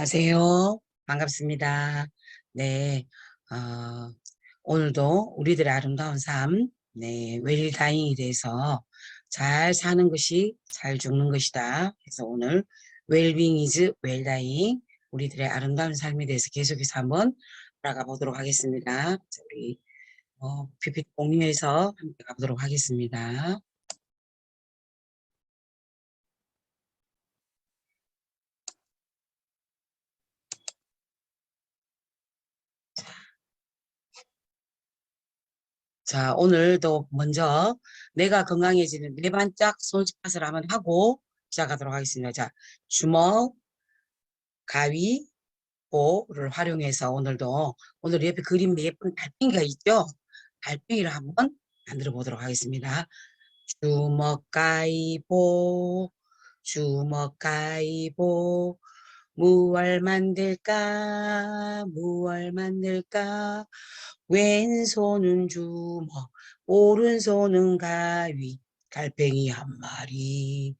안녕하세요. 반갑습니다. 네, 어, 오늘도 우리들의 아름다운 삶, 네, 웰다잉에 대해서 잘 사는 것이 잘 죽는 것이다. 그래서 오늘 웰빙 이즈 웰다잉, 우리들의 아름다운 삶에 대해서 계속해서 한번 알아가 보도록 하겠습니다. 자, 우리 PPT 공유해서 함께 가보도록 하겠습니다. 자, 오늘도 먼저 내가 건강해지는 네 반짝 손짓을 한번 하고 시작하도록 하겠습니다. 자, 주먹, 가위, 보를 활용해서 오늘 옆에 그림에 예쁜 달팽이가 있죠? 달팽이를 한번 만들어 보도록 하겠습니다. 주먹, 가위, 보, 주먹, 가위, 보, 무얼 만들까, 무얼 만들까, 왼손은 주먹, 오른손은 가위, 달팽이 한 마리,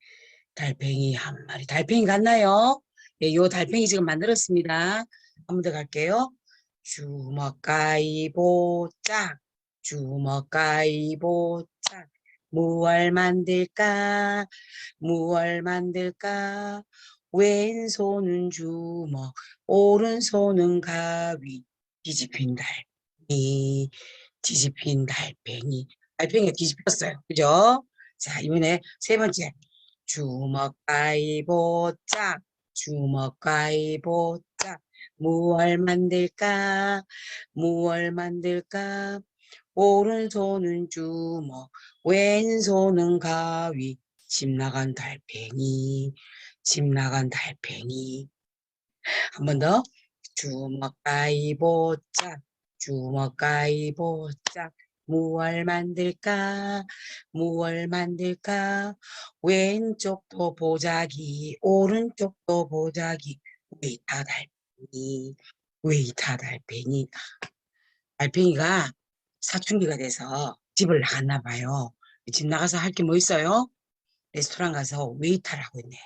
달팽이 한 마리. 달팽이 같나요? 예, 요 달팽이 지금 만들었습니다. 한 번 더 갈게요. 주먹, 가위보, 짝. 주먹, 가위보, 짝. 무얼 만들까? 무얼 만들까? 왼손은 주먹, 오른손은 가위. 뒤집힌 달팽이, 뒤집힌 달팽이. 달팽이가 뒤집혔어요. 그죠? 자, 이번에 세 번째. 주먹 가위보 짝. 주먹 가위보 짝. 무얼 만들까? 무얼 만들까? 오른손은 주먹, 왼손은 가위. 집 나간 달팽이, 집 나간 달팽이. 한 번 더. 주먹 가위보 짝. 주먹 가위보 짝. 무얼 만들까? 무얼 만들까? 왼쪽도 보자기, 오른쪽도 보자기. 왜이타 달팽이, 왜이타 달팽이. 달팽이가 사춘기가 돼서 집을 나갔나 봐요. 집 나가서 할 게 뭐 있어요? 레스토랑 가서 웨이터를 하고 있네.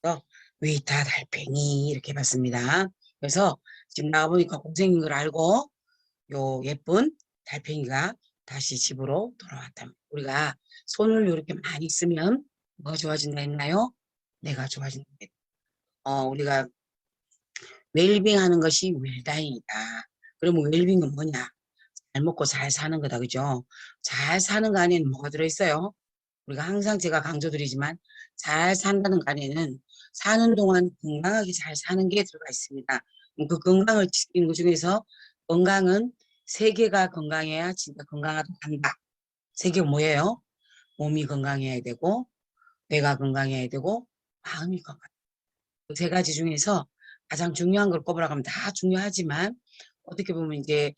그래서 웨이터 달팽이 이렇게 해봤습니다. 그래서 집 나가보니까 고생인 걸 알고 요 예쁜 달팽이가 다시 집으로 돌아왔다. 우리가 손을 이렇게 많이 쓰면 뭐가 좋아진다 했나요? 내가 좋아진다. 우리가 웰빙 하는 것이 웰다잉이다. 그러면 웰빙은 뭐냐? 잘 먹고 잘 사는 거다. 그죠? 잘 사는 거 안에는 뭐가 들어있어요? 우리가 항상 제가 강조드리지만 잘 산다는 거 안에는 사는 동안 건강하게 잘 사는 게 들어가 있습니다. 그 건강을 지키는 것 중에서 건강은 세계가 건강해야 진짜 건강하다고 한다. 세계가 뭐예요? 몸이 건강해야 되고 뇌가 건강해야 되고 마음이 건강. 그 세 가지 중에서 가장 중요한 걸 꼽으라고 하면 다 중요하지만 어떻게 보면 이제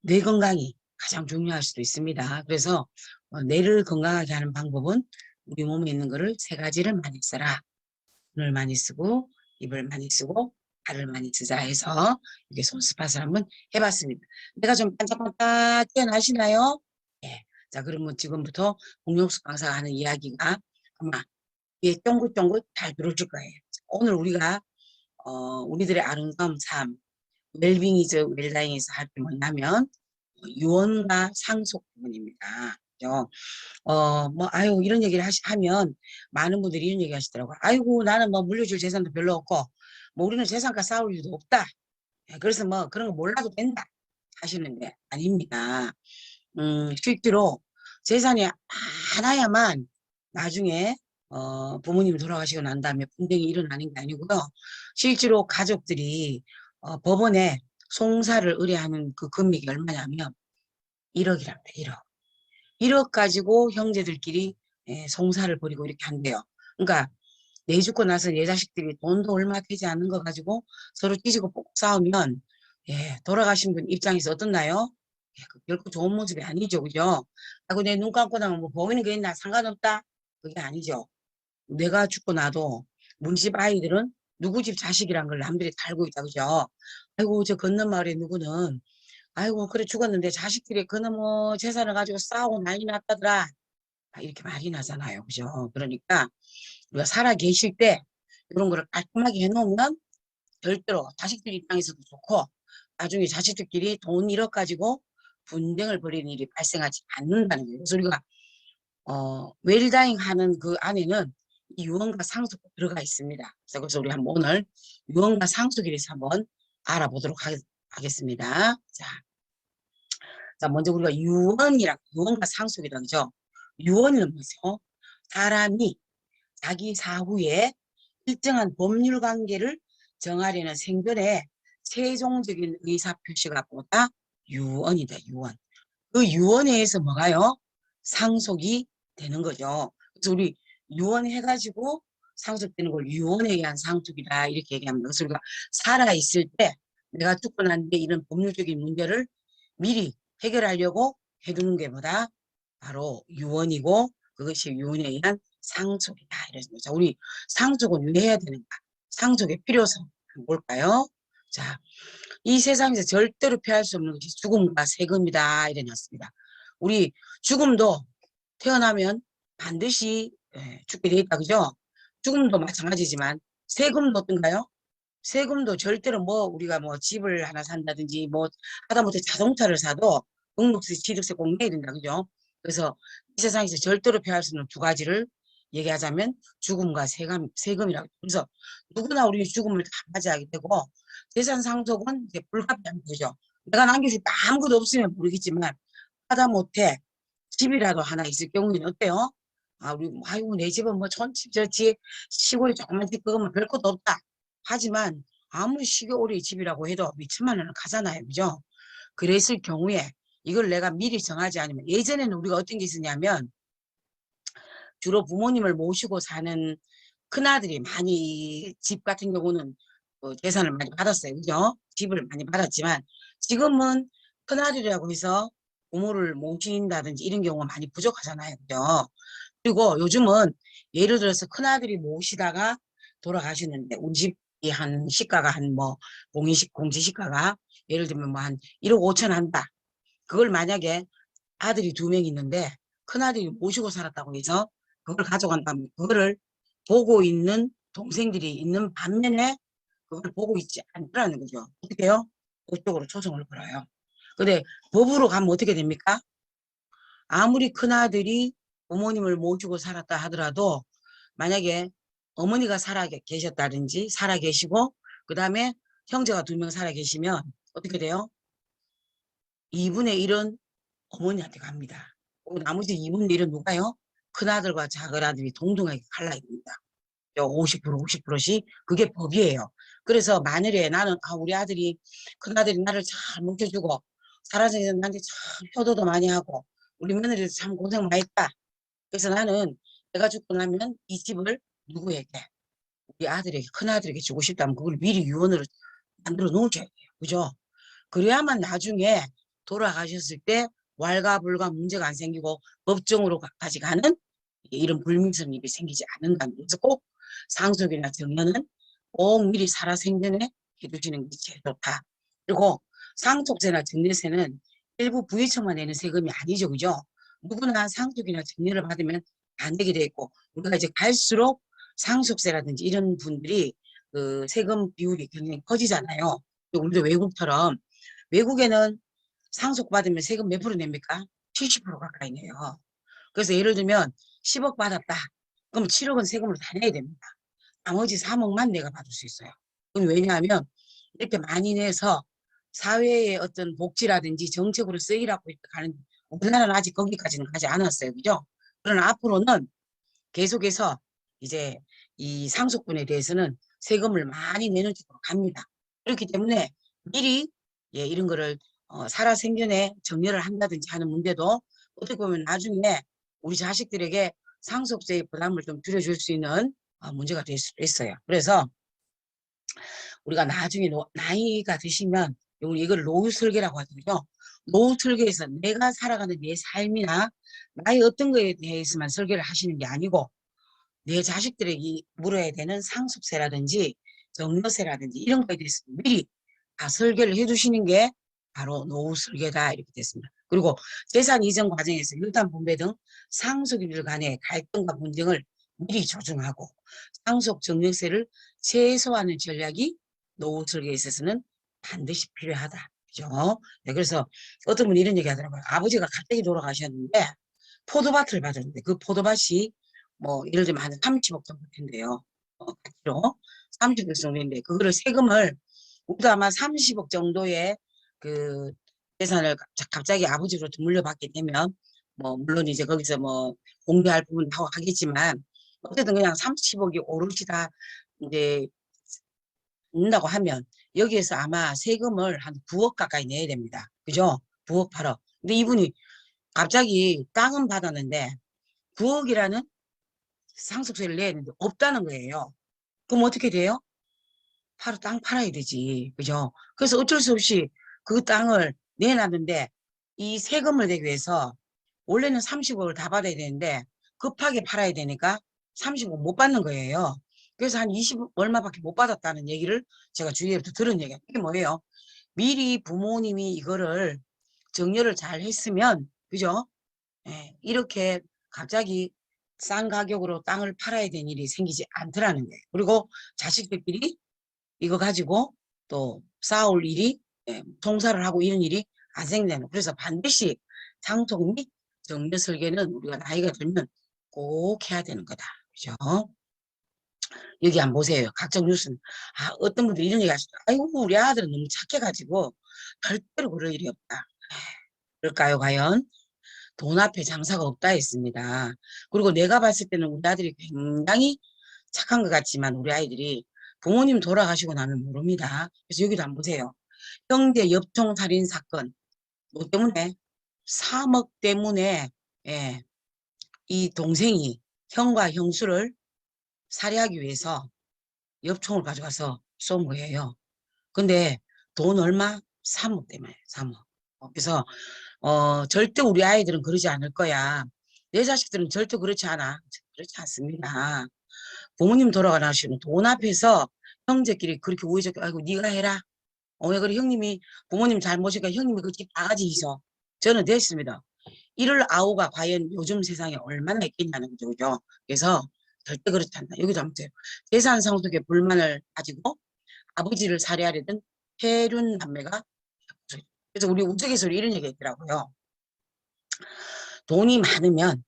뇌 건강이 가장 중요할 수도 있습니다. 그래서 뇌를 건강하게 하는 방법은 우리 몸에 있는 거를 세 가지를 많이 써라. 눈을 많이 쓰고 입을 많이 쓰고 발을 많이 쓰자 해서 이렇게 손스팟을 한번 해봤습니다. 내가 좀 반짝반짝 뛰어나시나요? 예. 자, 그러면 지금부터 공룡숙 강사가 하는 이야기가 아마 예, 쫑긋쫑긋 잘 들어줄 거예요. 오늘 우리가 우리들의 아름다운 삶, 웰빙이즈 웰다잉에서 할 게 뭐냐면 유언과 상속 부분입니다. 그죠? 아유, 이런 얘기를 하면 많은 분들이 이런 얘기 하시더라고요. 아이고, 나는 뭐 물려줄 재산도 별로 없고, 뭐 우리는 재산과 싸울 일도 없다. 예, 그래서 뭐 그런 거 몰라도 된다. 하시는데, 아닙니다. 실제로 재산이 많아야만 나중에, 부모님이 돌아가시고 난 다음에 분쟁이 일어나는 게 아니고요. 실제로 가족들이, 법원에 송사를 의뢰하는 그 금액이 얼마냐면 1억이랍니다. 1억. 1억 가지고 형제들끼리 송사를 벌이고 이렇게 한대요. 그러니까 내 죽고 나서 내 자식들이 돈도 얼마 되지 않는 거 가지고 서로 찢고 뽑고 싸우면 돌아가신 분 입장에서 어떻나요? 그 결코 좋은 모습이 아니죠. 그죠? 하고 내 눈 감고 나면 뭐 보이는 게 있나 상관없다? 그게 아니죠. 내가 죽고 나도 우리 집 아이들은 누구 집 자식이란 걸 남들이 다 알고 있다. 그죠? 아이고 저 건너 마을에 누구는 아이고 그래 죽었는데 자식들이 그놈의 재산을 가지고 싸우고 난리 났다더라. 이렇게 말이 나잖아요. 그죠? 그러니까 우리가 살아 계실 때 이런 거를 깔끔하게 해놓으면 절대로 자식들 입장에서도 좋고 나중에 자식들끼리 돈 1억 가지고 분쟁을 벌이는 일이 발생하지 않는다는 거예요. 그래서 우리가 웰다잉 하는 그 안에는 이 유언과 상속이 들어가 있습니다. 그래서 우리 한번 오늘 유언과 상속에 대해서 한번 알아보도록 하겠습니다. 자, 먼저 우리가 유언과 상속이라는 거죠. 유언은 뭐죠? 사람이 자기 사후에 일정한 법률 관계를 정하려는 생전에 최종적인 의사 표시가 뭐다? 유언이다, 유언. 그 유언에 의해서 뭐가요? 상속이 되는 거죠. 그래서 우리 유언해가지고 상속되는 걸 유언에 의한 상속이다 이렇게 얘기합니다. 그래서 우리가 살아있을 때 내가 죽고 난 뒤에 이런 법률적인 문제를 미리 해결하려고 해두는 게 뭐다? 바로 유언이고 그것이 유언에 의한 상속이다. 이랬습니다. 자, 우리 상속은 왜 해야 되는가? 상속의 필요성 한번 볼까요? 자, 이 세상에서 절대로 피할 수 없는 것이 죽음과 세금이다. 이래놨습니다. 우리 죽음도 태어나면 반드시 죽게 돼 있다. 그죠? 죽음도 마찬가지지만 세금도 어떤가요? 세금도 절대로 뭐 우리가 뭐 집을 하나 산다든지 뭐 하다못해 자동차를 사도 등록세, 취득세 꼭 내야 된다. 그죠? 그래서 이 세상에서 절대로 피할 수 없는 두 가지를 얘기하자면 죽음과 세금이라고. 그래서 누구나 우리 죽음을 다 맞이하게 되고 재산 상속은 이제 불가피한 거죠. 내가 남겨줄 게 아무것도 없으면 모르겠지만 하다못해 집이라도 하나 있을 경우에는 어때요? 아, 우리, 아이고, 내 집은 뭐 촌집, 저집, 시골에 조그만 집, 그거면 별 것도 없다. 하지만 아무리 시골이 집이라고 해도 몇천만 원은 가잖아요. 그죠? 그랬을 경우에 이걸 내가 미리 정하지 않으면 예전에는 우리가 어떤 게 있었냐면 주로 부모님을 모시고 사는 큰아들이 많이 집 같은 경우는 재산을 많이 받았어요. 그죠? 집을 많이 받았지만 지금은 큰아들이라고 해서 부모를 모신다든지 이런 경우가 많이 부족하잖아요. 그죠? 그리고 요즘은 예를 들어서 큰아들이 모시다가 돌아가시는데 우리 집이 한 시가가 한 뭐 공시시가가 예를 들면 뭐 한 1억 5천 한다. 그걸 만약에 아들이 2명 있는데 큰아들이 모시고 살았다고 해서 그걸 가져간다면 그거를 보고 있는 동생들이 있는 반면에 그걸 보고 있지 않더라는 거죠. 어떻게 해요? 그쪽으로 초청을 걸어요. 근데 법으로 가면 어떻게 됩니까? 아무리 큰아들이 부모님을 모시고 살았다 하더라도 만약에 어머니가 살아 계셨다든지 살아 계시고 그 다음에 형제가 2명 살아 계시면 어떻게 돼요? 2분의 1은 어머니한테 갑니다. 나머지 2분의 1은 누가요? 큰아들과 작은아들이 동등하게 갈라야 됩니다. 50% 50%씩 그게 법이에요. 그래서 만일에 나는 우리 아들이 큰아들이 나를 잘 묵혀주고 살아서 나한테 참 효도도 많이 하고 우리 며느리도 참 고생 많이 했다. 그래서 나는 내가 죽고 나면 이 집을 누구에게 우리 아들에게 큰아들에게 주고 싶다면 그걸 미리 유언으로 만들어 놓으셔야 돼요. 그죠? 그래야만 나중에 돌아가셨을 때 왈가불가 문제가 안 생기고 법정으로까지 가는 이런 불미스러운 일이 생기지 않는다는 그래서 꼭 상속이나 정년은 꼭 미리 살아생전에 해두시는 게 제일 좋다. 그리고 상속세나 정년세는 일부 부유층만 내는 세금이 아니죠. 그죠? 누구나 상속이나 정년을 받으면 안 되게 돼 있고 우리가 이제 갈수록 상속세라든지 이런 분들이 그 세금 비율이 굉장히 커지잖아요. 우리도 외국처럼 외국에는 상속받으면 세금 몇 프로 냅니까? 70% 가까이 내요. 그래서 예를 들면 10억 받았다. 그럼 7억은 세금을 다 내야 됩니다. 나머지 3억만 내가 받을 수 있어요. 그건 왜냐하면 이렇게 많이 내서 사회의 어떤 복지라든지 정책으로 쓰이라고 이렇게 가는 우리나라는 아직 거기까지는 가지 않았어요. 그죠? 그러나 앞으로는 계속해서 이제 이 상속분에 대해서는 세금을 많이 내는 쪽으로 갑니다. 그렇기 때문에 미리 이런 거를 살아생전에 정리를 한다든지 하는 문제도 어떻게 보면 나중에 우리 자식들에게 상속세의 부담을 좀 줄여줄 수 있는 문제가 될 수도 있어요. 그래서 우리가 나중에 나이가 드시면 이걸 노후 설계라고 하거든요. 노후 설계에서 내가 살아가는 내 삶이나 나의 어떤 거에 대해서만 설계를 하시는 게 아니고 내 자식들에게 물어야 되는 상속세라든지 정려세라든지 이런 거에 대해서 미리 다 설계를 해두시는 게 바로 노후 설계다 이렇게 됐습니다. 그리고 재산 이전 과정에서 유단 분배 등 상속인들 간의 갈등과 분쟁을 미리 조정하고 상속 정려세를 최소화하는 전략이 노후 설계에 있어서는 반드시 필요하다. 그죠? 네, 그래서 어떤 분이 이런 얘기 하더라고요. 아버지가 갑자기 돌아가셨는데 포도밭을 받았는데 그 포도밭이 뭐 예를 들면 한 30억 정도 된대요. 가치로 30억 정도인데 그거를 세금을 우리도 아마 30억 정도의 그 재산을 갑자기 아버지로부터 물려받게 되면 뭐 물론 이제 거기서 뭐 공개할 부분 다 하겠지만 어쨌든 그냥 30억이 오롯이 다 이제 는다고 하면 여기에서 아마 세금을 한 9억 가까이 내야 됩니다. 그죠? 9억 8억. 근데 이분이 갑자기 땅은 받았는데 9억이라는 상속세를 내야 되는데 없다는 거예요. 그럼 어떻게 돼요? 바로 땅 팔아야 되지. 그죠? 그래서 어쩔 수 없이 그 땅을 내놨는데 이 세금을 내기 위해서 원래는 30억을 다 받아야 되는데 급하게 팔아야 되니까 30억 못 받는 거예요. 그래서 한 20 얼마밖에 못 받았다는 얘기를 제가 주위에부터 들은 얘기가 이게 뭐예요? 미리 부모님이 이거를 정리를 잘 했으면 그죠? 예, 이렇게 갑자기 싼 가격으로 땅을 팔아야 되는 일이 생기지 않더라는 거예요. 그리고 자식들끼리 이거 가지고 또 싸울 일이 통사를 하고 이런 일이 안 생기는. 그래서 반드시 상속 및 정례 설계는 우리가 나이가 들면 꼭 해야 되는 거다. 그죠? 여기 한번 보세요. 각종 뉴스는 어떤 분들이 이런 얘기 하시죠. 아이고 우리 아들은 너무 착해가지고 절대로 그럴 일이 없다. 그럴까요 과연? 돈 앞에 장사가 없다 했습니다. 그리고 내가 봤을 때는 우리 아들이 굉장히 착한 것 같지만 우리 아이들이 부모님 돌아가시고 나면 모릅니다. 그래서 여기도 한번 보세요. 형제 엽총 살인 사건. 뭐 때문에? 3억 때문에 예, 이 동생이 형과 형수를 살해하기 위해서 엽총을 가져가서 쏜 거예요. 근데 돈 얼마? 3억 때문에 3억. 그래서 절대 우리 아이들은 그러지 않을 거야. 내 자식들은 절대 그렇지 않아. 그렇지 않습니다. 부모님 돌아가시면 돈 앞에서 형제끼리 그렇게 우애좋게 아이고 네가 해라. 왜 그래 형님이 부모님 잘못이니까 형님이 그 집 다 가지셔. 저는 됐습니다. 이를 아우가 과연 요즘 세상에 얼마나 있겠냐는 거죠. 그죠? 그래서 절대 그렇지 않다. 여기도 아무튼 재산 상속에 불만을 가지고 아버지를 살해하려던 폐륜 남매가 그래서 우리 우스갯소리 이런 얘기 했더라고요. 돈이 많으면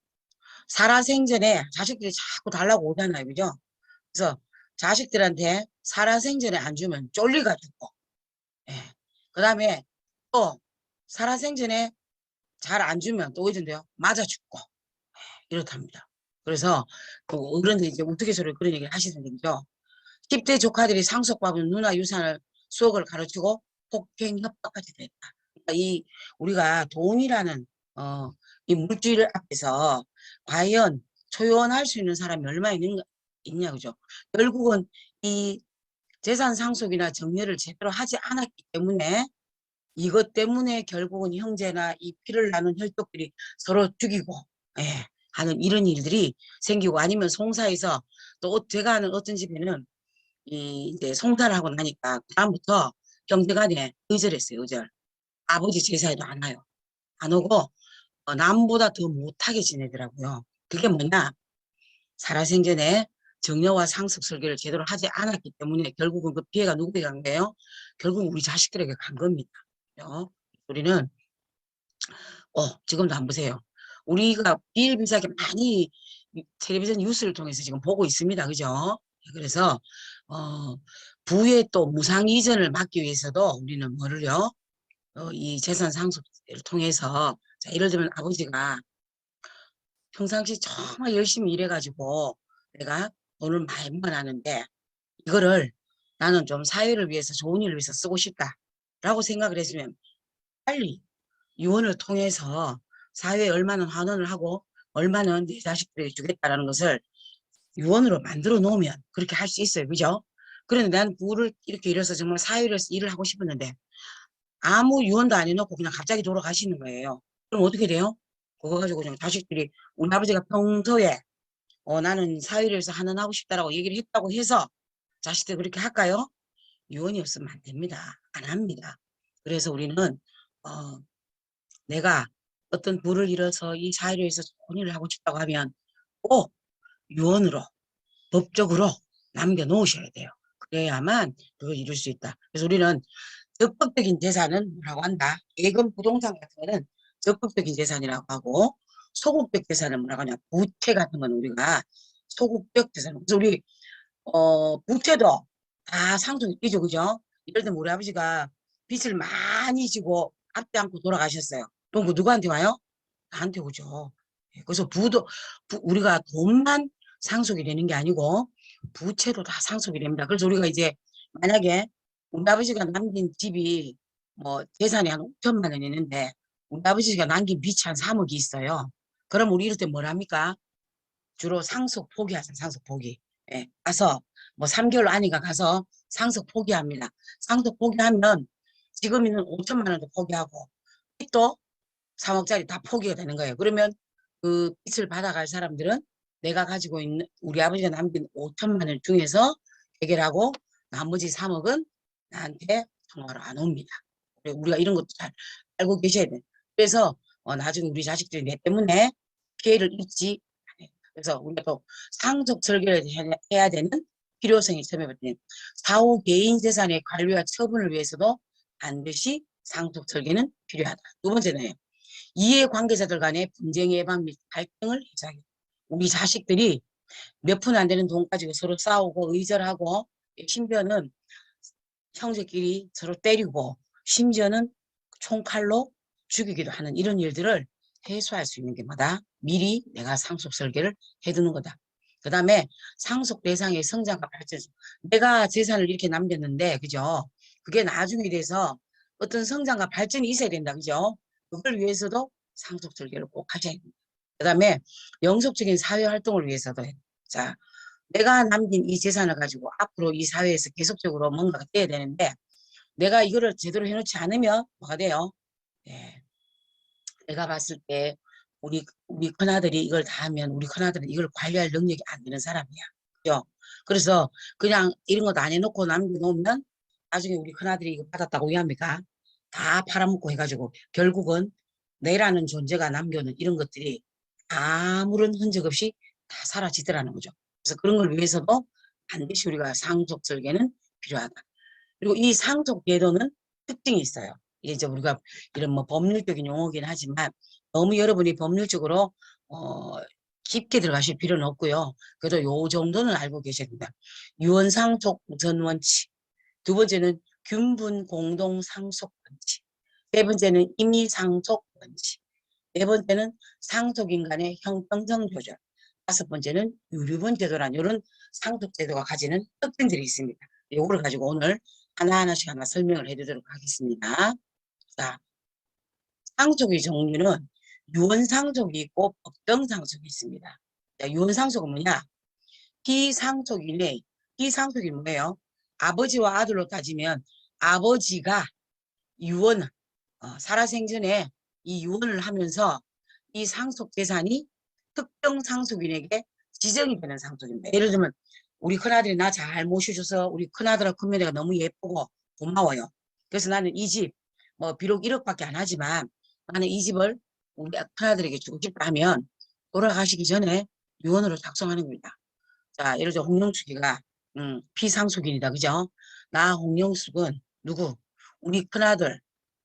살아생전에 자식들이 자꾸 달라고 오잖아요. 그죠? 그래서 자식들한테 살아생전에 안 주면 쫄리가지고 예. 그 다음에 또 살아생전에 잘 안 주면 또 어딘데요? 맞아 죽고 이렇답니다. 그래서 그 어른들이 이제 우스갯소리로 그런 얘기를 하시는 거죠. 10대 조카들이 상속받은 누나 유산을 수억을 가르치고 폭행 협박까지 됐다. 그러니까 이 우리가 돈이라는 이 물질 앞에서 과연 초연할 수 있는 사람이 얼마 있냐 그죠? 결국은 이 재산 상속이나 정리를 제대로 하지 않았기 때문에 이것 때문에 결국은 형제나 이 피를 나눈 혈족들이 서로 죽이고 예, 하는 이런 일들이 생기고 아니면 송사에서 또 제가 아는 어떤 집에는 이제 송사를 하고 나니까 다음부터 형제간에 의절했어요. 의절. 아버지 제사에도 안 와요. 안 오고 남보다 더 못하게 지내더라고요. 그게 뭐냐? 살아생전에 정려와 상속 설계를 제대로 하지 않았기 때문에 결국은 그 피해가 누구에게 간 거예요? 결국은 우리 자식들에게 간 겁니다. 우리는 지금도 한번 보세요. 우리가 비일비재하게 많이 텔레비전 뉴스를 통해서 지금 보고 있습니다. 그죠? 그래서 부의 또 무상 이전을 막기 위해서도 우리는 뭐를요? 이 재산 상속을 통해서 자, 예를 들면 아버지가 평상시 정말 열심히 일해가지고 내가 돈을 많이 모아놨는데 이거를 나는 좀 사회를 위해서 좋은 일을 위해서 쓰고 싶다라고 생각을 했으면 빨리 유언을 통해서 사회에 얼마는 환원을 하고 얼마는 내 자식들에게 주겠다라는 것을 유언으로 만들어 놓으면 그렇게 할 수 있어요. 그죠? 그런데 나는 부를 이렇게 이뤄서 정말 사회를 위해서 일을 하고 싶었는데 아무 유언도 안 해놓고 그냥 갑자기 돌아가시는 거예요. 그럼 어떻게 돼요? 그거 가지고 그냥 자식들이 우리 아버지가 평소에 나는 사회를 위해서 환원하고 싶다라고 얘기를 했다고 해서 자식들 그렇게 할까요? 유언이 없으면 안 됩니다. 안 합니다. 그래서 우리는 어, 내가 어떤 부를 이뤄서 이 사회를 위해서 좋은 일을 하고 싶다고 하면 꼭 유언으로 법적으로 남겨놓으셔야 돼요. 그래야만 그걸 이룰 수 있다. 그래서 우리는 적극적인 재산은 뭐라고 한다? 예금 부동산 같은 거는 적극적인 재산이라고 하고 소극적 재산은 뭐라고 하냐? 부채 같은 건 우리가 소극적 재산. 그래서 우리 부채도 다 상속이 뛰죠, 그죠? 예를 들면 우리 아버지가 빚을 많이 지고 앞도 않고 돌아가셨어요. 그럼 그 누구한테 와요? 나한테 오죠. 예, 그래서 우리가 돈만 상속이 되는 게 아니고 부채도 다 상속이 됩니다. 그래서 우리가 이제 만약에 우리 아버지가 남긴 집이 뭐 재산이 한 5천만 원 있는데 우리 아버지가 남긴 빚이 한 3억이 있어요. 그럼 우리 이럴 때 뭘 합니까? 주로 상속 포기하세요. 상속 포기. 예, 가서 뭐 3개월 안이가 가서 상속 포기합니다. 상속 포기하면 지금 있는 5천만 원도 포기하고 빚도 3억짜리 다 포기가 되는 거예요. 그러면 그 빚을 받아갈 사람들은 내가 가지고 있는 우리 아버지가 남긴 5천만 원 중에서 해결하고 나머지 3억은 나한테 통화로 안 옵니다. 우리가 이런 것도 잘 알고 계셔야 돼요. 그래서 나중에 우리 자식들이 내 때문에 피해를 입지 않아요. 그래서 우리가 또 상속 설계를 해야 되는 필요성이 있으면 사후 개인 재산의 관리와 처분을 위해서도 반드시 상속 설계는 필요하다. 두 번째는 이해관계자들 간의 분쟁 예방 및 갈등을 해소하기. 우리 자식들이 몇 푼 안 되는 돈 가지고 서로 싸우고 의절하고 심지어는 형제끼리 서로 때리고 심지어는 총칼로 죽이기도 하는 이런 일들을 해소할 수 있는 게 뭐다? 미리 내가 상속 설계를 해두는 거다. 그 다음에 상속 대상의 성장과 발전. 내가 재산을 이렇게 남겼는데, 그죠? 그게 나중에 돼서 어떤 성장과 발전이 있어야 된다, 그죠? 그걸 위해서도 상속 설계를 꼭 하셔야 됩니다. 그 다음에 영속적인 사회 활동을 위해서도 해. 자, 내가 남긴 이 재산을 가지고 앞으로 이 사회에서 계속적으로 뭔가가 돼야 되는데 내가 이거를 제대로 해놓지 않으면 뭐가 돼요? 예, 내가 봤을 때 우리 큰아들이 이걸 다 하면 우리 큰아들은 이걸 관리할 능력이 안 되는 사람이야. 그죠? 그래서 그냥 이런 것도 안 해놓고 남겨놓으면 나중에 우리 큰아들이 이거 받았다고 왜 합니까? 다 팔아먹고 해가지고 결국은 내라는 존재가 남겨놓은 이런 것들이 아무런 흔적 없이 다 사라지더라는 거죠. 그래서 그런 걸 위해서도 반드시 우리가 상속 설계는 필요하다. 그리고 이 상속 제도는 특징이 있어요. 이제 우리가 이런 뭐 법률적인 용어긴 하지만 너무 여러분이 법률적으로 어, 깊게 들어가실 필요는 없고요. 그래도 요 정도는 알고 계셔야 됩니다. 유언상속 우선 원칙. 두 번째는 균분 공동 상속 원칙. 세 번째는 임의 상속 원칙. 네 번째는 상속인 간의 형평성 조절. 다섯 번째는 유류분 제도란 이런 상속 제도가 가지는 특징들이 있습니다. 이거를 가지고 오늘 하나하나씩 하나 설명을 해드리도록 하겠습니다. 자, 상속의 종류는 유언상속이 있고 법정상속이 있습니다. 자, 유언상속은 뭐냐? 피상속이 뭐예요? 아버지와 아들로 따지면 아버지가 유언, 살아생전에 이 유언을 하면서 이 상속 재산이 특정 상속인에게 지정이 되는 상속입니다. 예를 들면 우리 큰아들이 나 잘 모셔줘서 우리 큰아들하고 큰며느리가 너무 예쁘고 고마워요. 그래서 나는 이 집, 뭐 비록 1억밖에 안 하지만 나는 이 집을 우리 큰아들에게 주고 싶다 하면 돌아가시기 전에 유언으로 작성하는 겁니다. 자, 예를 들어 홍영숙이가 피상속인이다. 그죠? 나 홍영숙은 누구? 우리 큰아들,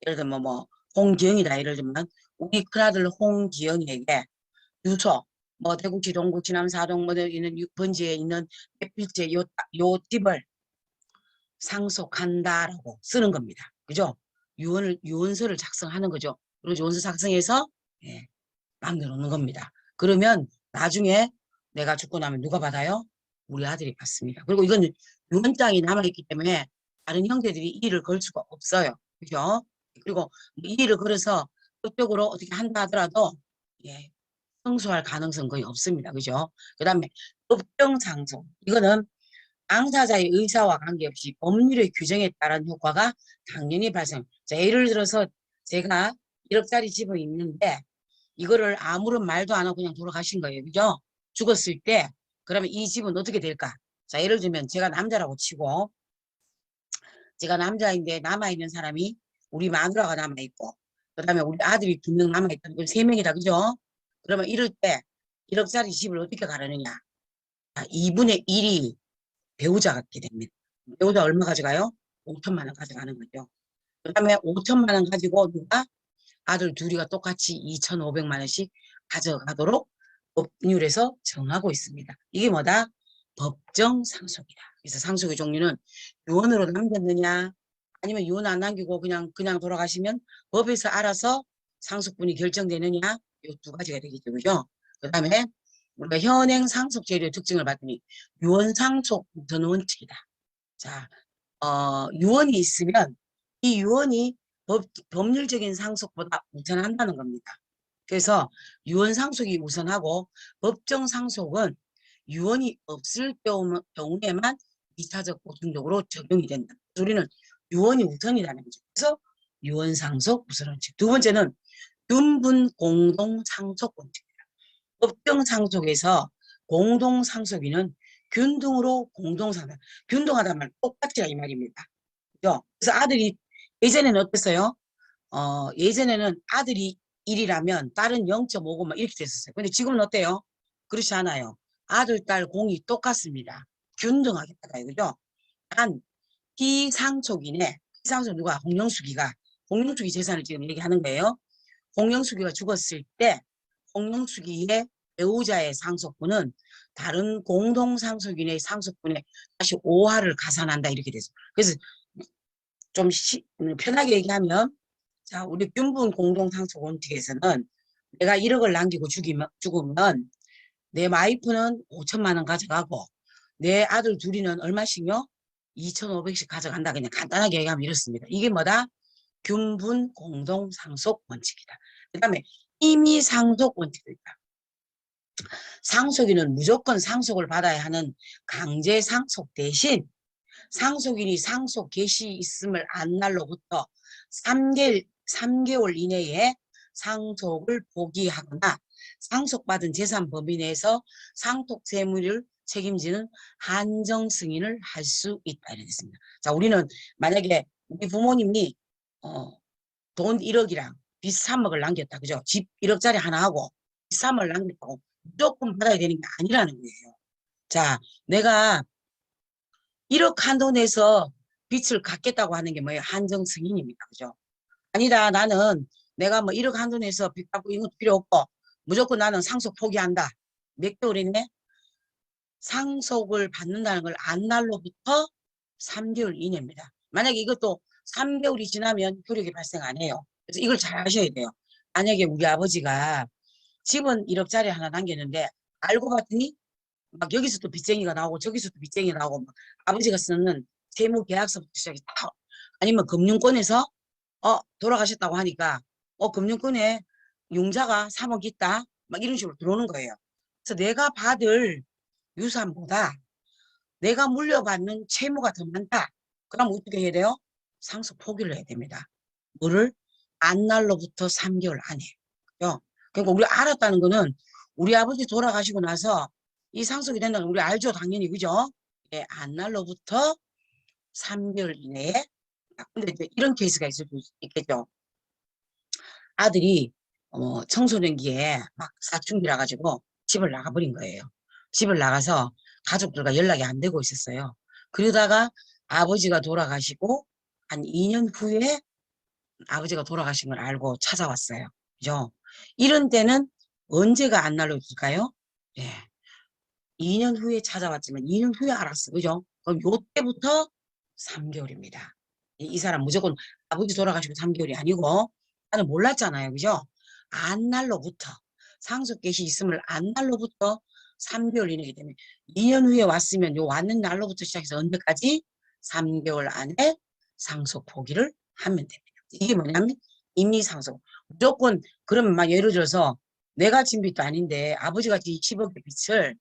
예를 들면 뭐 홍기영이다. 예를 들면 우리 큰아들 홍기영에게 유서, 뭐 대구시 동구 지남 사동 뭐 있는 번지에 있는 몇 필지에 요 집을 상속한다라고 쓰는 겁니다. 그죠? 유언서를 작성하는 거죠. 그리고 유언서 작성해서 예, 남겨놓는 겁니다. 그러면 나중에 내가 죽고 나면 누가 받아요? 우리 아들이 받습니다. 그리고 이건 유언장이 남아있기 때문에 다른 형제들이 이 일을 걸 수가 없어요. 그죠? 그리고 이 일을 걸어서 그쪽으로 어떻게 한다 하더라도 예, 성수할 가능성 거의 없습니다. 그죠? 그 다음에 법정상속. 이거는 당사자의 의사와 관계없이 법률의 규정에 따른 효과가 당연히 발생. 자, 예를 들어서 제가 1억짜리 집을 있는데 이거를 아무런 말도 안 하고 그냥 돌아가신 거예요. 그죠? 죽었을 때 그러면 이 집은 어떻게 될까? 자, 예를 들면 제가 남자라고 치고 제가 남자인데 남아있는 사람이 우리 마누라가 남아있고 그다음에 우리 아들이 2명 남아있다는 건 3명이다. 그죠? 그러면 이럴 때 1억짜리 집을 어떻게 가르느냐? 2분의 1이 배우자가 갖게 됩니다. 배우자 얼마 가져가요? 5천만 원 가져가는 거죠. 그 다음에 5천만 원 가지고 누가 아들 둘이가 똑같이 2,500만 원씩 가져가도록 법률에서 정하고 있습니다. 이게 뭐다? 법정 상속이다. 그래서 상속의 종류는 유언으로 남겼느냐 아니면 유언 안 남기고 그냥 돌아가시면 법에서 알아서 상속분이 결정되느냐 이 두 가지가 되겠죠. 그죠? 그 다음에 우리가 현행 상속 재료 특징을 봤더니 유언 상속 우선 원칙이다. 자, 유언이 있으면 이 유언이 법률적인 상속보다 우선한다는 겁니다. 그래서 유언 상속이 우선하고 법정 상속은 유언이 없을 경우에만 2차적 보증적으로 적용이 된다. 우리는 유언이 우선이라는 거죠. 그래서 유언 상속 우선 원칙. 두 번째는 균분 공동 상속 원칙입니다. 법정 상속에서 공동 상속인은 균등으로 공동 상속. 균등하다는 말 똑같이라 이 말입니다. 그죠? 그래서 아들이 예전에는 어땠어요? 예전에는 아들이 1이라면 딸은 0.5고 막 이렇게 됐었어요. 근데 지금은 어때요? 그렇지 않아요. 아들, 딸 공이 똑같습니다. 균등하게 받아요. 그죠? 단, 피상속인의 누가? 홍영숙이 재산을 지금 얘기하는 거예요. 홍영숙이가 죽었을 때 홍영숙이의 배우자의 상속분은 다른 공동상속인의 상속분에 다시 5화를 가산한다 이렇게 되죠. 그래서 좀 편하게 얘기하면 자, 우리 균분 공동상속 원칙에서는 내가 1억을 남기고 죽으면 내 와이프는 5천만 원 가져가고 내 아들 둘이는 얼마씩요? 2,500씩 가져간다. 그냥 간단하게 얘기하면 이렇습니다. 이게 뭐다? 균분 공동상속 원칙이다. 그 다음에 임의상속 원칙도 있다. 상속인은 무조건 상속을 받아야 하는 강제 상속 대신 상속인이 상속 개시 있음을 안 날로부터 3개월 이내에 상속을 포기하거나 상속받은 재산 범위 내에서 상속 세무를 책임지는 한정 승인을 할 수 있다 이렇게 됐습니다. 자, 우리는 만약에 우리 부모님이 돈 1억이랑 빚 3억을 남겼다. 그죠? 집 1억짜리 하나 하고 빚 3억을 남겼다고 무조건 받아야 되는 게 아니라는 거예요. 자, 내가 1억 한돈에서 빚을 갚겠다고 하는 게 뭐예요? 한정 승인입니다. 그죠? 아니다. 나는 내가 뭐 1억 한돈에서 빚 갚고 이런 것도 필요 없고 무조건 나는 상속 포기한다. 몇 개월이네? 상속을 받는다는 걸 안 날로부터 3개월 이내입니다. 만약에 이것도 3개월이 지나면 효력이 발생 안 해요. 그래서 이걸 잘 아셔야 돼요. 만약에 우리 아버지가 집은 1억짜리 하나 남겼는데 알고 봤더니 막 여기서도 빚쟁이가 나오고 저기서도 빚쟁이가 나오고 막 아버지가 쓰는 세무 계약서부터 시작해서 아니면 금융권에서 돌아가셨다고 하니까 금융권에 융자가 3억 있다 막 이런 식으로 들어오는 거예요. 그래서 내가 받을 유산보다 내가 물려받는 채무가 더 많다. 그럼 어떻게 해야 돼요? 상속 포기를 해야 됩니다. 뭐를? 안날로부터 3개월 안에. 그러니까 우리 알았다는 거는 우리 아버지 돌아가시고 나서 이 상속이 된다는 건 우리 알죠? 당연히. 그죠? 예, 안날로부터 3개월 이내에. 근데 이제 이런 케이스가 있을 수 있겠죠. 아들이 청소년기에 막 사춘기라 가지고 집을 나가버린 거예요. 집을 나가서 가족들과 연락이 안 되고 있었어요. 그러다가 아버지가 돌아가시고 한 2년 후에 아버지가 돌아가신 걸 알고 찾아왔어요. 그죠? 이런 때는 언제가 안 날려줄까요? 예. 2년 후에 찾아왔지만 2년 후에 알았어. 그죠? 그럼 요때부터 3개월입니다. 이 사람 무조건 아버지 돌아가시고 3개월이 아니고 나는 몰랐잖아요. 그죠? 안 날로부터 상속 개시 있음을 안 날로부터 3개월 이내이기 때문에 2년 후에 왔으면 요 왔는 날로부터 시작해서 언제까지? 3개월 안에 상속 포기를 하면 됩니다. 이게 뭐냐면 임의상속. 무조건 그러면 막 예를 들어서 내가 진 빚도 아닌데 아버지가 진 10억의 빚을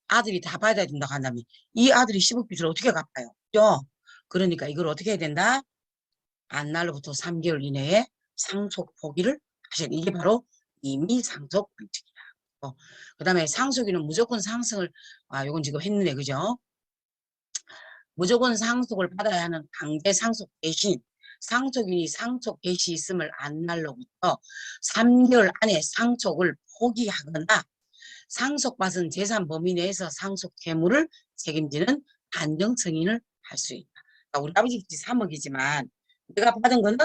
아들이 다 받아야 된다고 한다면 이 아들이 10억 빚을 어떻게 갚아요? 그죠? 그러니까 이걸 어떻게 해야 된다? 안날로부터 3개월 이내에 상속 포기를 하셔야 돼. 이게 바로 임의상속 원칙이다. 그 다음에 상속인은 무조건 상승을 요건 지금 했는데 그죠? 무조건 상속을 받아야 하는 강제 상속 대신 상속인이 상속 개시 있음을 안 날로부터 3개월 안에 상속을 포기하거나 상속받은 재산 범위 내에서 상속 채무를 책임지는 한정 승인을 할 수 있다. 우리 아버지 빚이 3억이지만 내가 받은 거는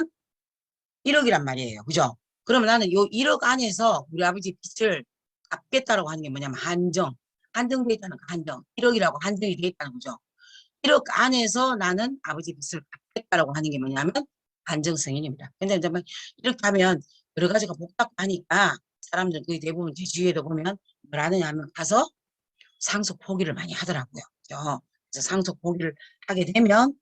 1억이란 말이에요. 그죠? 그러면 나는 요 1억 안에서 우리 아버지 빚을 갚겠다라고 하는 게 뭐냐면 한정돼 있다는 거, 한정. 1억이라고 한정이 돼 있다는 거죠. 1억 안에서 나는 아버지 빚을 갚겠다라고 하는 게 뭐냐면 한정승인입니다. 근데 이제 막 이렇게 하면 여러 가지가 복잡하니까 사람들 거의 대부분 제 주위에도 보면 뭘 하느냐 하면 가서 상속 포기를 많이 하더라고요. 그죠? 그래서 상속 포기를 하게 되면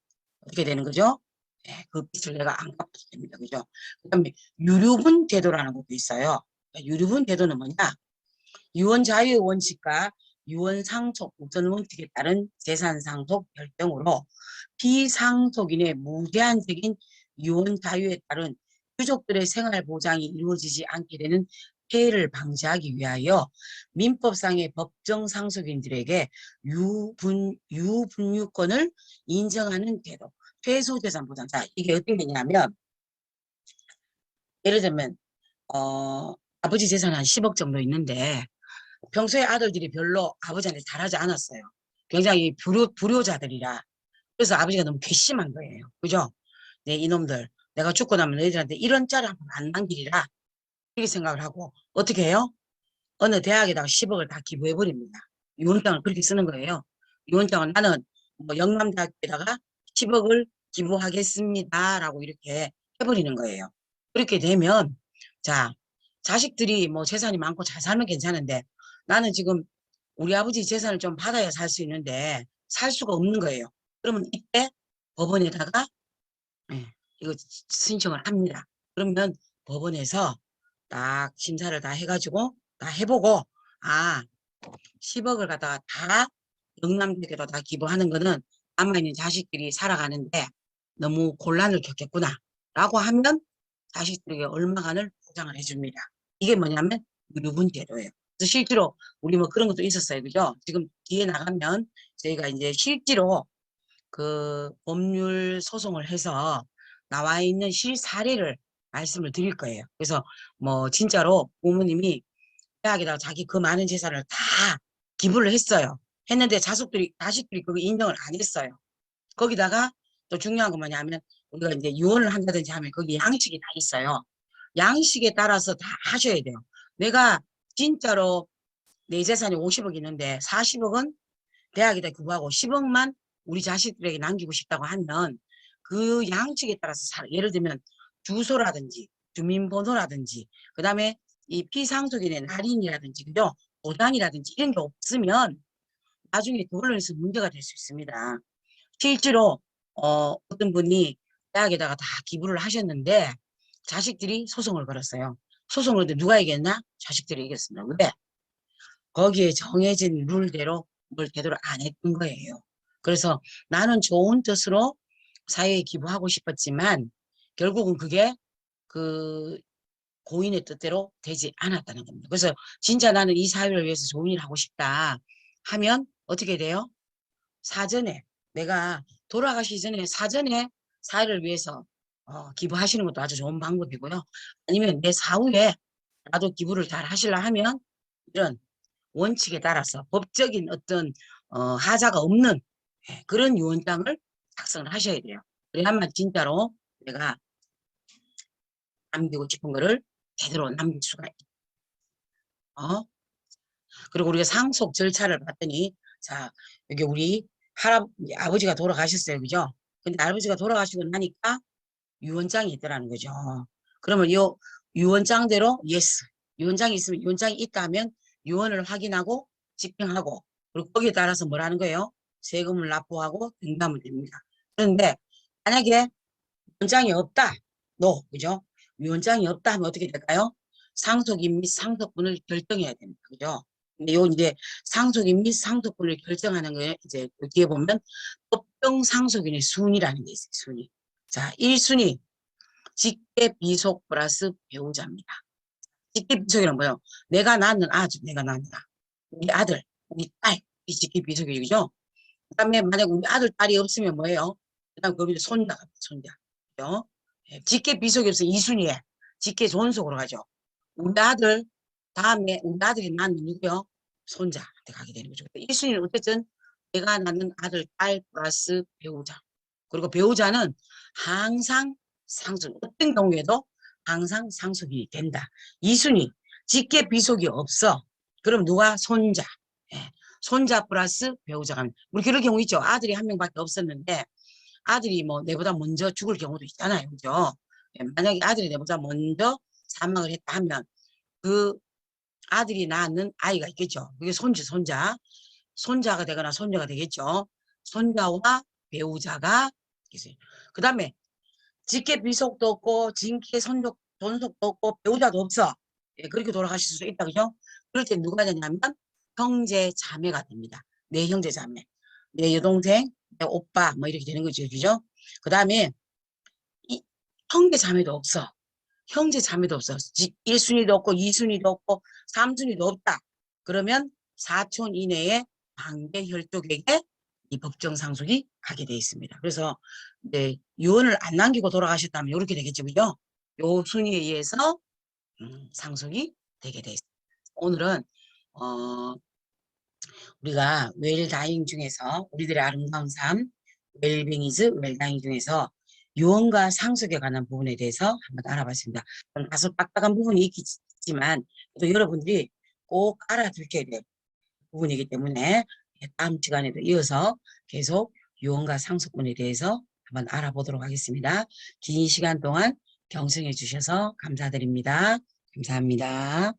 어떻게 되는 거죠? 네, 그 빚을 내가 안 갚아도 됩니다. 그죠? 그 다음에 유류분 제도라는 것도 있어요. 유류분 제도는 뭐냐? 유언 자유의 원칙과 유언 상속 우선 원칙에 따른 재산 상속 결정으로 비상속인의 무제한적인 유언 자유에 따른 유족들의 생활 보장이 이루어지지 않게 되는 폐해를 방지하기 위하여 민법상의 법정 상속인들에게 유분유권을 인정하는 제도, 최소재산 보장. 자, 이게 어떤 게냐면 예를 들면 아버지 재산 한 10억 정도 있는데 평소에 아들들이 별로 아버지한테 잘하지 않았어요. 굉장히 불효자들이라. 그래서 아버지가 너무 괘씸한 거예요. 그죠? 네, 이놈들. 내가 죽고 나면 너희들한테 이런 짤을 한번 안 남기리라. 이렇게 생각을 하고 어떻게 해요? 어느 대학에다가 10억을 다 기부해버립니다. 유언장을 그렇게 쓰는 거예요. 유언장은 나는 뭐 영남대학에다가 10억을 기부하겠습니다라고 이렇게 해버리는 거예요. 그렇게 되면 자 자식들이 뭐 재산이 많고 잘 살면 괜찮은데 나는 지금 우리 아버지 재산을 좀 받아야 살 수 있는데 살 수가 없는 거예요. 그러면 이때 법원에다가 예, 이거 신청을 합니다. 그러면 법원에서 딱 심사를 다 해가지고 다 해보고 아 10억을 갖다가 다 영남대교로 다 기부하는 거는 남아있는 자식들이 살아가는데 너무 곤란을 겪겠구나 라고 하면 자식들에게 얼마간을 보장을 해줍니다. 이게 뭐냐면 유분제도예요. 그래서 실제로 우리 뭐 그런 것도 있었어요. 그죠? 지금 뒤에 나가면 저희가 이제 실제로 그 법률 소송을 해서 나와 있는 실사례를 말씀을 드릴 거예요. 그래서 뭐 진짜로 부모님이 대학에다가 자기 그 많은 재산을 다 기부를 했어요. 했는데 자식들이 그거 인정을 안 했어요. 거기다가 또 중요한 건 뭐냐면 우리가 이제 유언을 한다든지 하면 거기 양식이 다 있어요. 양식에 따라서 다 하셔야 돼요. 내가 진짜로 내 재산이 50억 있는데 40억은 대학에다 기부하고 10억만 우리 자식들에게 남기고 싶다고 하면 그 양식에 따라서 예를 들면 주소라든지 주민번호라든지 그다음에 이 피상속인의 날인이라든지 그죠? 도장이라든지 이런 게 없으면 나중에 그걸로 해서 문제가 될 수 있습니다. 실제로 어떤 분이 대학에다가 다 기부를 하셨는데 자식들이 소송을 걸었어요. 소송을 했는데 누가 이겼나? 자식들이 이겼습니다. 왜? 거기에 정해진 룰대로 뭘 제대로 안 했던 거예요. 그래서 나는 좋은 뜻으로 사회에 기부하고 싶었지만 결국은 그게 그 고인의 뜻대로 되지 않았다는 겁니다. 그래서 진짜 나는 이 사회를 위해서 좋은 일 하고 싶다 하면 어떻게 돼요? 사전에 내가 돌아가시기 전에 사전에 사회를 위해서 기부하시는 것도 아주 좋은 방법이고요. 아니면 내 사후에 나도 기부를 잘 하시려 하면 이런 원칙에 따라서 법적인 어떤 하자가 없는 그런 유언장을 작성을 하셔야 돼요. 그래야만 진짜로 내가 남기고 싶은 거를 제대로 남길 수가 있어. 그리고 우리가 상속 절차를 봤더니 자 여기 우리 아버지가 돌아가셨어요. 그죠? 근데 아버지가 돌아가시고 나니까 유언장이 있더라는 거죠. 그러면 요 유언장대로 예스. 유언장이 있으면 유언장이 있다 하면 유언을 확인하고 집행하고 그리고 거기에 따라서 뭐라는 거예요? 세금을 납부하고 등담을 됩니다. 그런데 만약에 유언장이 없다. 노. 그죠? 유언장이 없다 하면 어떻게 될까요? 상속인 및 상속분을 결정해야 됩니다. 그죠? 근데 요 이제 상속인 및 상속분을 결정하는 거에 이제 그 뒤에 보면 법정 상속인의 순위라는 게 있어요. 순위. 자, 1순위 직계 비속 플러스 배우자입니다. 직계 비속이란 뭐예요? 내가 낳는 아들, 내가 낳는 우리 아들, 우리 딸, 이 직계 비속이죠. 그다음에 만약 우리 아들, 딸이 없으면 뭐예요? 그다음 그 밑에 손자가 손자. 그죠? 직계 비속이 없으면 2순위에 직계 존속으로 가죠. 우리 아들 다음에 우리 아들이 낳는 누구요? 손자한테 가게 되는 거죠. 1순위는 어쨌든 내가 낳는 아들, 딸 플러스 배우자. 그리고 배우자는 항상 상속, 어떤 경우에도 항상 상속이 된다. 이순위, 직계 비속이 없어. 그럼 누가? 손자. 예. 손자 플러스 배우자가. 우리 그럴 경우 있죠. 아들이 한 명밖에 없었는데 아들이 뭐 내보다 먼저 죽을 경우도 있잖아요. 그죠? 예, 만약에 아들이 내보다 먼저 사망을 했다 하면 그 아들이 낳는 아이가 있겠죠. 그게 손자가 되거나 손녀가 되겠죠. 손자와 배우자가 있어요. 그 다음에 직계 비속도 없고 직계 존속도 없고 배우자도 없어. 예, 그렇게 돌아가실 수 있다. 그죠? 그럴 때 누가 되냐면 형제 자매가 됩니다. 내 형제 자매. 내 여동생, 내 오빠 뭐 이렇게 되는 거죠. 그죠? 그 다음에 형제 자매도 없어. 형제 자매도 없어. 1순위도 없고 2순위도 없고 3순위도 없다. 그러면 사촌 이내에 관계 혈족에게 이 법정 상속이 가게 돼 있습니다. 그래서 이제 유언을 안 남기고 돌아가셨다면 이렇게 되겠죠. 그죠? 요 순위에 의해서 상속이 되게 돼 있습니다. 오늘은 우리가 웰다잉 중에서 우리들의 아름다운 삶, 웰빙이즈 웰다잉 중에서 유언과 상속에 관한 부분에 대해서 한번 알아봤습니다. 다소 빡빡한 부분이 있지만 또 여러분들이 꼭 알아두셔야 될 부분이기 때문에 다음 시간에도 이어서 계속 유언과 상속분에 대해서 한번 알아보도록 하겠습니다. 긴 시간 동안 경청해 주셔서 감사드립니다. 감사합니다.